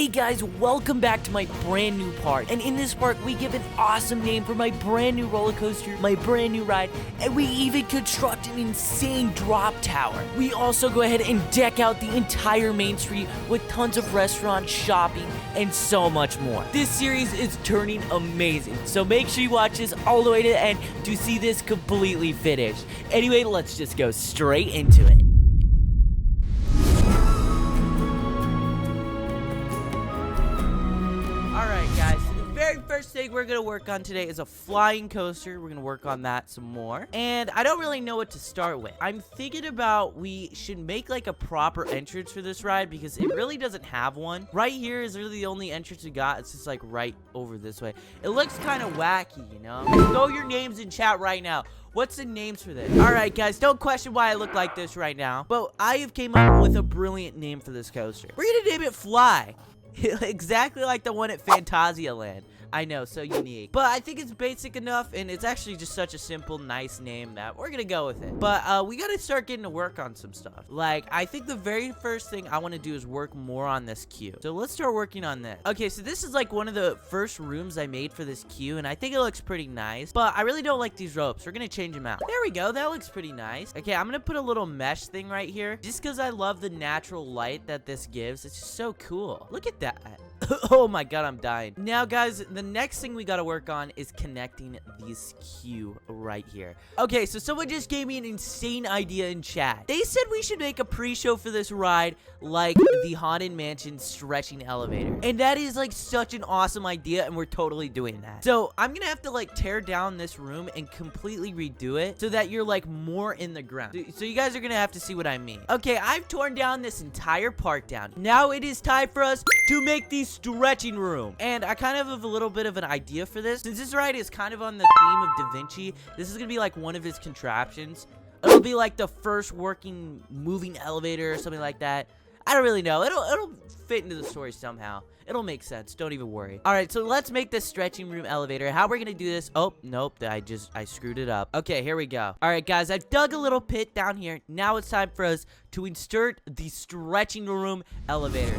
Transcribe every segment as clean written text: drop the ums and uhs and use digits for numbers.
Hey guys, welcome back to my brand new park. And in this park, we give an awesome name for my brand new roller coaster, my brand new ride, and we even construct an insane drop tower. We also go ahead and deck out the entire main street with tons of restaurants, shopping, and so much more. This series is turning amazing, so make sure you watch this all the way to the end to see this completely finished. Anyway, let's just go straight into it. Alright guys, so the very first thing we're going to work on today is a flying coaster. We're going to work on that some more. And I don't really know what to start with. I'm thinking about we should make like a proper entrance for this ride because it really doesn't have one. Right here is really the only entrance we got. It's just like right over this way. It looks kind of wacky, you know? Throw your names in chat right now. What's the names for this? Alright guys, don't question why I look like this right now. But I have came up with a brilliant name for this coaster. We're going to name it Fly. Exactly like the one at Fantasia Land. I know, so unique. But I think it's basic enough, and it's actually just such a simple, nice name that we're gonna go with it. But we gotta start getting to work on some stuff. Like, I think the very first thing I want to do is work more on this queue. So let's start working on this. Okay, so this is like one of the first rooms I made for this queue, and I think it looks pretty nice. But I really don't like these ropes. We're gonna change them out. There we go. That looks pretty nice. Okay, I'm gonna put a little mesh thing right here, just because I love the natural light that this gives. It's just so cool. Look at that. Oh my god, I'm dying. Now guys, the next thing we gotta work on is connecting these queue right here. Okay, so someone just gave me an insane idea in chat. They said we should make a pre-show for this ride like the Haunted Mansion stretching elevator. And that is like such an awesome idea, and we're totally doing that. So I'm gonna have to like tear down this room and completely redo it so that you're like more in the ground. So you guys are gonna have to see what I mean. Okay, I've torn down this entire park down. Now it is time for us to make the stretching room. And I kind of have a little bit of an idea for this. Since this ride is kind of on the theme of Da Vinci, this is gonna be like one of his contraptions. It'll be like the first working moving elevator or something like that. I don't really know. It'll fit into the story somehow. It'll make sense. Don't even worry. All right, so let's make this stretching room elevator. How we're gonna do this? Oh, nope. I screwed it up. Okay, here we go. All right, guys. I've dug a little pit down here. Now it's time for us to insert the stretching room elevator.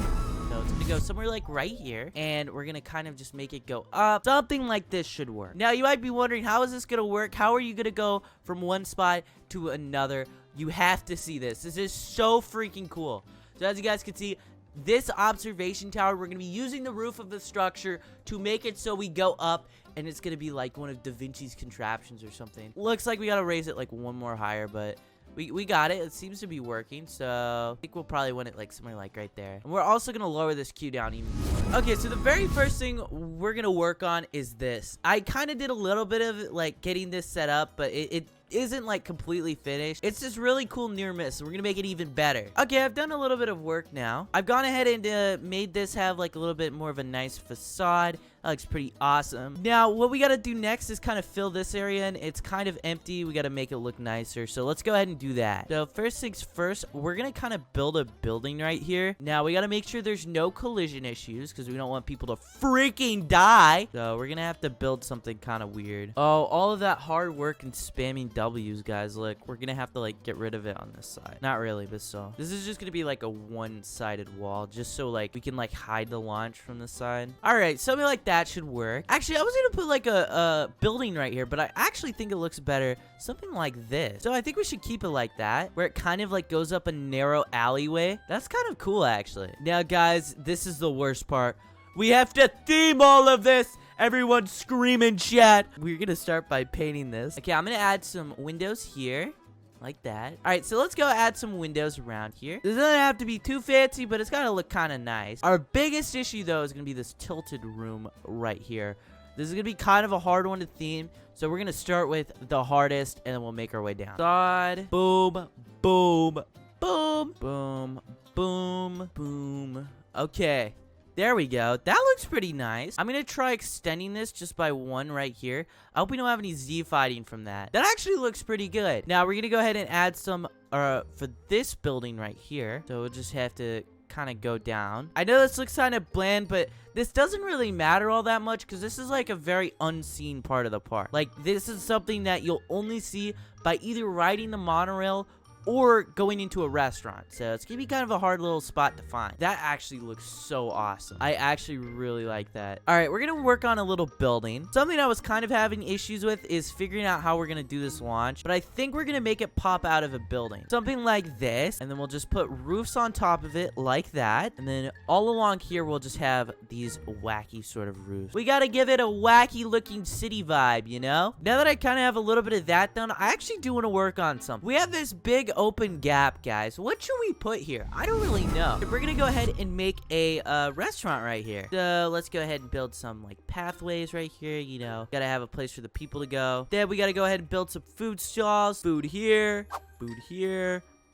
So it's gonna go somewhere like right here, and we're gonna kind of just make it go up. Something like this should work. Now you might be wondering, how is this gonna work? How are you gonna go from one spot to another? You have to see this. This is so freaking cool. So as you guys can see, this observation tower, we're gonna be using the roof of the structure to make it so we go up, and it's gonna be like one of Da Vinci's contraptions or something. Looks like we gotta raise it like one more higher, but we got it. It seems to be working, so I think we'll probably want it like somewhere like right there. And we're also gonna lower this queue down even more. Okay, so the very first thing we're gonna work on is this. I kind of did a little bit of like getting this set up, but it isn't like completely finished. It's this really cool near miss, so we're gonna make it even better. Okay, I've done a little bit of work now. I've gone ahead and made this have like a little bit more of a nice facade. That looks pretty awesome. Now what we gotta do next is kind of fill this area in. It's kind of empty. We gotta make it look nicer, so let's go ahead and do that. So first things first, we're gonna kind of build a building right here. Now we gotta make sure there's no collision issues because we don't want people to freaking die. So we're gonna have to build something kind of weird. Oh, all of that hard work and spamming W's, guys. Look, we're gonna have to like get rid of it on this side. Not really, but still. This is just gonna be like a one-sided wall, just so like we can like hide the launch from the side. All right, something like that should work. Actually, I was gonna put like a building right here, but I actually think it looks better something like this. So I think we should keep it like that, where it kind of like goes up a narrow alleyway. That's kind of cool, actually. Now, guys, this is the worst part. We have to theme all of this. Everyone scream in chat. We're gonna start by painting this. Okay, I'm gonna add some windows here. Like that. All right, so let's go add some windows around here. This doesn't have to be too fancy, but it's gotta look kind of nice. Our biggest issue, though, is gonna be this tilted room right here. This is gonna be kind of a hard one to theme, so we're gonna start with the hardest, and then we'll make our way down. Sod. Boom. Boom. Boom. Boom. Boom. Boom. Okay. There we go. That looks pretty nice. I'm going to try extending this just by one right here. I hope we don't have any Z fighting from that. That actually looks pretty good. Now, we're going to go ahead and add some for this building right here. So we'll just have to kind of go down. I know this looks kind of bland, but this doesn't really matter all that much because this is like a very unseen part of the park. Like, this is something that you'll only see by either riding the monorail or going into a restaurant. So it's gonna be kind of a hard little spot to find. That actually looks so awesome. I actually really like that. All right, we're gonna work on a little building. Something I was kind of having issues with is figuring out how we're gonna do this launch, but I think we're gonna make it pop out of a building. Something like this, and then we'll just put roofs on top of it like that, and then all along here we'll just have these wacky sort of roofs. We gotta give it a wacky looking city vibe, you know? Now that I kind of have a little bit of that done, I actually do want to work on something. We have this big open gap, guys. What should we put here? I don't really know. We're gonna go ahead and make a restaurant right here. So let's go ahead and build some like pathways right here, you know. Gotta have a place for the people to go. Then we gotta go ahead and build some food stalls. Food here,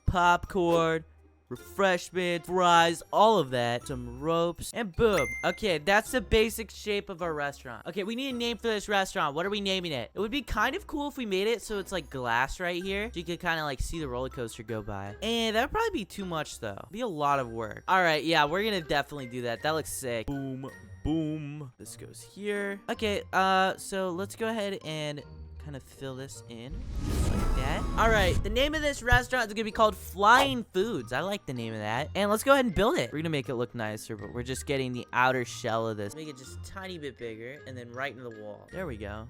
popcorn, refreshment, fries, all of that. Some ropes, and boom. Okay, that's the basic shape of our restaurant. Okay, we need a name for this restaurant. What are we naming it? It would be kind of cool if we made it so it's like glass right here, so you could kind of like see the roller coaster go by. And that would probably be too much though. It'd be a lot of work. All right, yeah, we're gonna definitely do that. That looks sick. Boom, boom. This goes here. Okay, so let's go ahead and kind of fill this in just like that. All right, the name of this restaurant is gonna be called Flying Foods. I like the name of that. And let's go ahead and build it. We're gonna make it look nicer, but we're just getting the outer shell of this. Make it just a tiny bit bigger, and then right into the wall. There we go.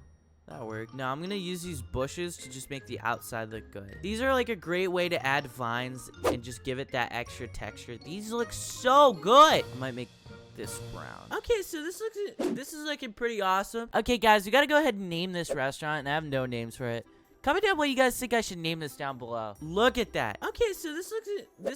That'll work. Now I'm gonna use these bushes to just make the outside look good. These are like a great way to add vines and just give it that extra texture. These look so good. I might make this brown. Okay, so this is looking pretty awesome. Okay, guys, we gotta go ahead and name this restaurant, and I have no names for it. Comment down what you guys think I should name this down below. Look at that. Okay, so this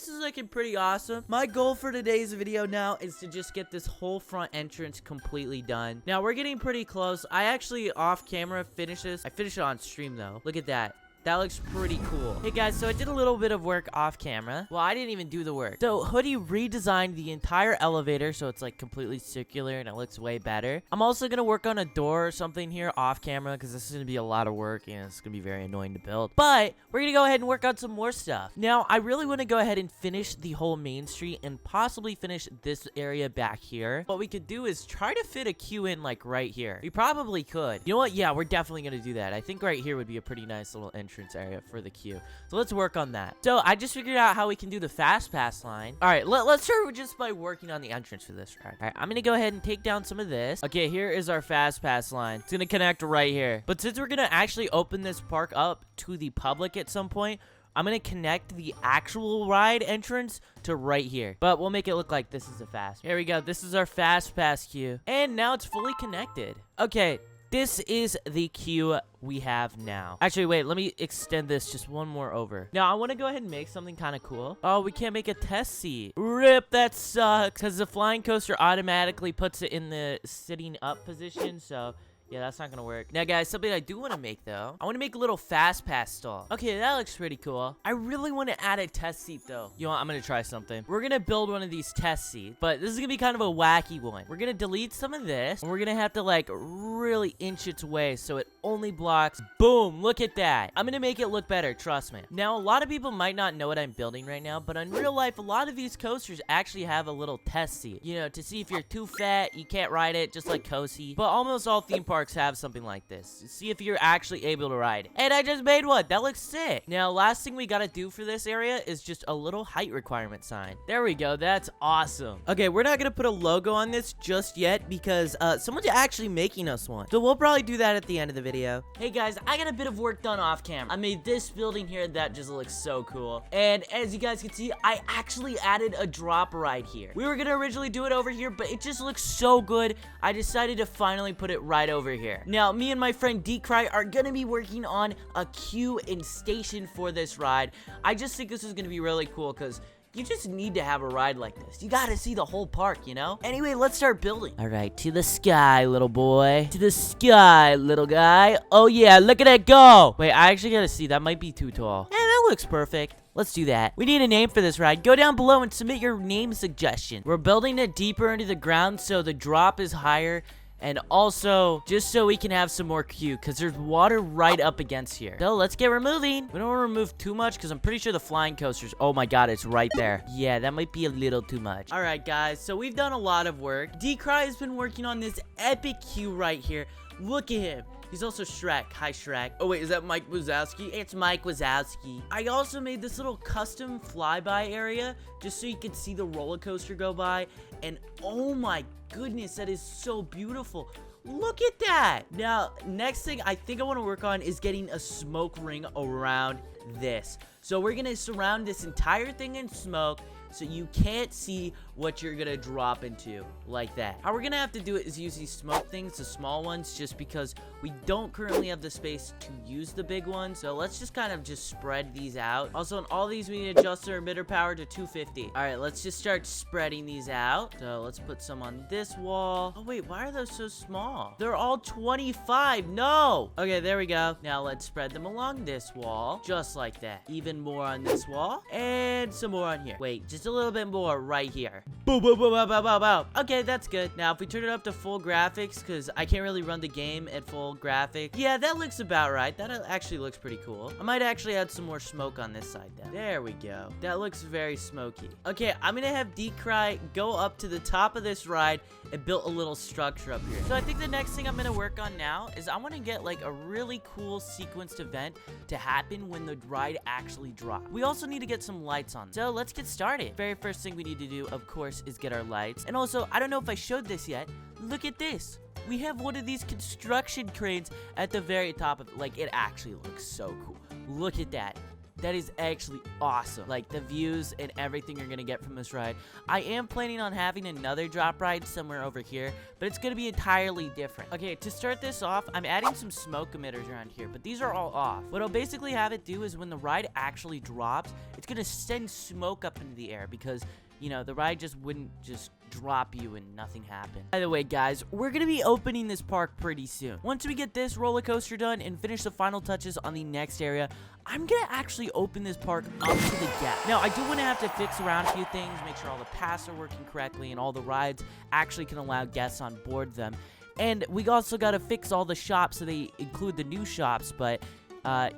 is looking pretty awesome. My goal for today's video now is to just get this whole front entrance completely done. Now we're getting pretty close. I actually off camera finished this. I finished it on stream though. Look at that. That looks pretty cool. Hey guys, so I did a little bit of work off camera. Well, I didn't even do the work. So Hoodie redesigned the entire elevator so it's like completely circular and it looks way better. I'm also gonna work on a door or something here off camera because this is gonna be a lot of work and it's gonna be very annoying to build. But we're gonna go ahead and work on some more stuff. Now, I really want to go ahead and finish the whole main street and possibly finish this area back here. What we could do is try to fit a queue in like right here. We probably could. You know what? Yeah, we're definitely gonna do that. I think right here would be a pretty nice little entrance area for the queue. So let's work on that. So I just figured out how we can do the fast pass line. All right, let's start just by working on the entrance for this ride. All right, I'm gonna go ahead and take down some of this. Okay, here is our fast pass line. It's gonna connect right here. But since we're gonna actually open this park up to the public at some point, I'm gonna connect the actual ride entrance to right here. But we'll make it look like this is a fast. Here we go. This is our fast pass queue. And now it's fully connected. Okay. This is the queue we have now. Actually, wait, let me extend this just one more over. Now, I want to go ahead and make something kind of cool. Oh, we can't make a test seat. Rip, that sucks. Because the flying coaster automatically puts it in the sitting up position, so yeah, that's not gonna work. Now, guys, something I do want to make, though. I want to make a little fast pass stall. Okay, that looks pretty cool. I really want to add a test seat, though. You know what? I'm gonna try something. We're gonna build one of these test seats, but this is gonna be kind of a wacky one. We're gonna delete some of this, and we're gonna have to, like, really inch its way so it only blocks. Boom! Look at that. I'm gonna make it look better, trust me. Now, a lot of people might not know what I'm building right now, but in real life, a lot of these coasters actually have a little test seat. You know, to see if you're too fat, you can't ride it, just like Kosii. But almost all theme parks have something like this. See if you're actually able to ride it. And I just made one. That looks sick. Now, last thing we gotta do for this area is just a little height requirement sign. There we go. That's awesome. Okay, we're not gonna put a logo on this just yet because someone's actually making us one. So we'll probably do that at the end of the video. Hey guys, I got a bit of work done off camera. I made this building here that just looks so cool. And as you guys can see, I actually added a drop ride here. We were gonna originally do it over here, but it just looks so good. I decided to finally put it right over here. Now, me and my friend Decry are gonna be working on a queue and station for this ride. I just think this is gonna be really cool because you just need to have a ride like this. You gotta see the whole park, you know? Anyway, let's start building. All right, to the sky, little boy. To the sky, little guy. Oh, yeah, look at it go. Wait, I actually gotta see. That might be too tall. That looks perfect. Let's do that. We need a name for this ride. Go down below and submit your name suggestion. We're building it deeper into the ground so the drop is higher. And also, just so we can have some more queue, because there's water right up against here. So, let's get removing. We don't want to remove too much, because I'm pretty sure the flying coasters... Oh my god, it's right there. Yeah, that might be a little too much. Alright, guys, so we've done a lot of work. Decry has been working on this epic queue right here. Look at him. He's also Shrek. Hi, Shrek. Oh, wait, is that Mike Wazowski? It's Mike Wazowski. I also made this little custom flyby area just so you could see the roller coaster go by. And oh my goodness, that is so beautiful. Look at that. Now, next thing I think I want to work on is getting a smoke ring around this. So we're going to surround this entire thing in smoke so you can't see what you're gonna drop into like that. How we're gonna have to do it is use these smoke things, the small ones, just because we don't currently have the space to use the big ones. So let's just kind of just spread these out. Also, in all these, we need to adjust our emitter power to 250. All right, let's just start spreading these out. So let's put some on this wall. Oh wait, why are those so small? They're all 25. No. Okay, there we go. Now let's spread them along this wall, just like that. Even more on this wall, and some more on here. Wait, just a little bit more right here. Boom, boom, boom, boom, boom, boom, boom. Okay, that's good. Now, if we turn it up to full graphics, because I can't really run the game at full graphics. Yeah, that looks about right. That actually looks pretty cool. I might actually add some more smoke on this side then. There we go. That looks very smoky. Okay, I'm gonna have Decry go up to the top of this ride and build a little structure up here. So I think the next thing I'm gonna work on now is I want to get like a really cool sequenced event to happen when the ride actually drops. We also need to get some lights on. So let's get started. Very first thing we need to do, of course, is get our lights. And also, I don't know if I showed this yet. Look at this. We have one of these construction cranes at the very top of it. Like, it actually looks so cool. Look at that. That is actually awesome. Like, the views and everything you're gonna get from this ride. I am planning on having another drop ride somewhere over here, but it's gonna be entirely different. Okay, to start this off, I'm adding some smoke emitters around here, but these are all off. What I'll basically have it do is when the ride actually drops, it's gonna send smoke up into the air because, you know, the ride just wouldn't just drop you and nothing happened. By the way, guys, we're gonna be opening this park pretty soon. Once we get this roller coaster done and finish the final touches on the next area, I'm gonna actually open this park up to the gap. Now, I do want to have to fix around a few things, make sure all the paths are working correctly and all the rides actually can allow guests on board them. And we also gotta fix all the shops so they include the new shops, but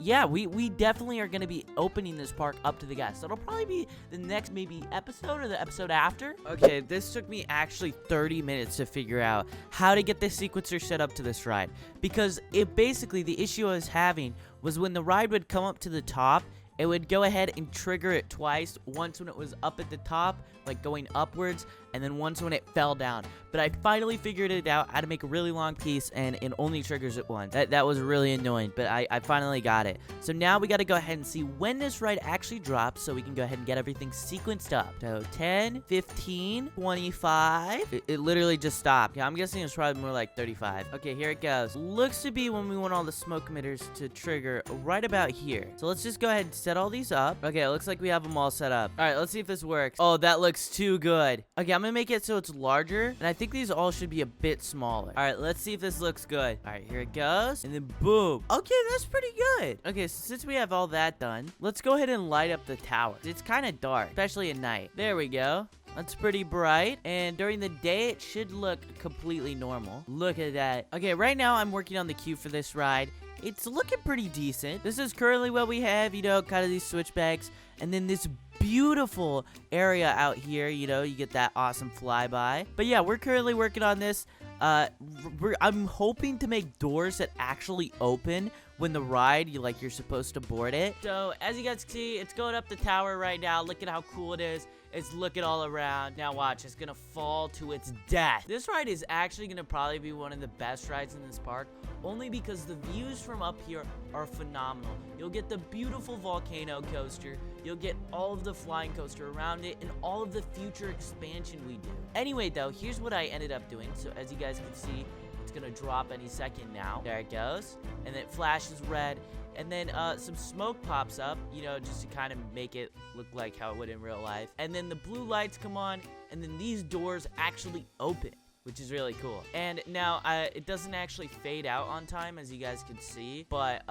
yeah, we definitely are going to be opening this park up to the guests. So it'll probably be the next maybe episode or the episode after. Okay, this took me actually 30 minutes to figure out how to get this sequencer set up to this ride. Because it basically, the issue I was having was when the ride would come up to the top, it would go ahead and trigger it twice. Once when it was up at the top, like going upwards, and then once when it fell down. But I finally figured it out how to make a really long piece, and it only triggers it once. That was really annoying, but I finally got it. So now we got to go ahead and see when this ride actually drops so we can go ahead and get everything sequenced up. So 10, 15, 25. It literally just stopped. Yeah, I'm guessing it's probably more like 35. Okay, here it goes. Looks to be when we want all the smoke emitters to trigger right about here. So let's just go ahead and set all these up. Okay, it looks like we have them all set up. All right, let's see if this works. Oh, that looks too good. Okay, I'm gonna make it so it's larger, and I think these all should be a bit smaller. All right, let's see if this looks good. All right, here it goes, and then boom. Okay, that's pretty good. Okay, so since we have all that done, let's go ahead and light up the tower. It's kind of dark, especially at night. There we go. That's pretty bright, and during the day, it should look completely normal. Look at that. Okay, right now, I'm working on the queue for this ride. It's looking pretty decent. This is currently what we have, you know, kind of these switchbacks, and then this beautiful area out here, you know, you get that awesome flyby. But yeah, we're currently working on this. I'm hoping to make doors that actually open when the ride, you're supposed to board it. So, as you guys can see, it's going up the tower right now. Look at how cool it is. It's looking all around. Now watch, it's gonna fall to its death. This ride is actually gonna probably be one of the best rides in this park, only because the views from up here are phenomenal. You'll get the beautiful volcano coaster, you'll get all of the flying coaster around it, and all of the future expansion we do. Anyway though, here's what I ended up doing. So as you guys can see, it's gonna drop any second now. There it goes, and it flashes red. And then some smoke pops up, you know, just to kind of make it look like how it would in real life. And then the blue lights come on, and then these doors actually open, which is really cool. And now it doesn't actually fade out on time, as you guys can see. But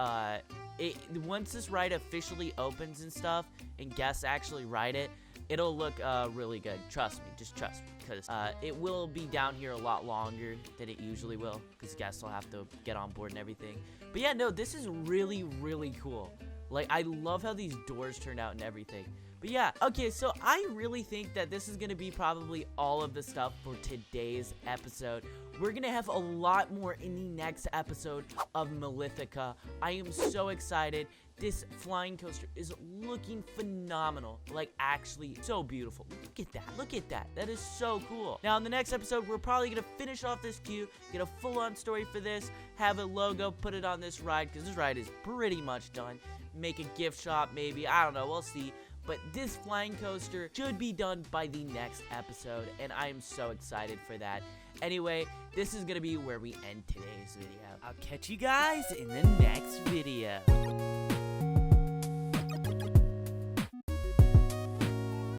once this ride officially opens and stuff, and guests actually ride it, it'll look really good. Trust me, just trust me, because it will be down here a lot longer than it usually will, because guests will have to get on board and everything. But yeah, no, this is really, really cool. Like, I love how these doors turned out and everything. But yeah, okay, so I really think that this is gonna be probably all of the stuff for today's episode. We're gonna have a lot more in the next episode of MALITHICA. I am so excited. This flying coaster is looking phenomenal. Like, actually so beautiful. Look at that. Look at that. That is so cool. Now, in the next episode, we're probably gonna finish off this queue, get a full-on story for this, have a logo, put it on this ride, because this ride is pretty much done. Make a gift shop, maybe. I don't know. We'll see. But this flying coaster should be done by the next episode, and I am so excited for that. Anyway, this is gonna be where we end today's video. I'll catch you guys in the next video.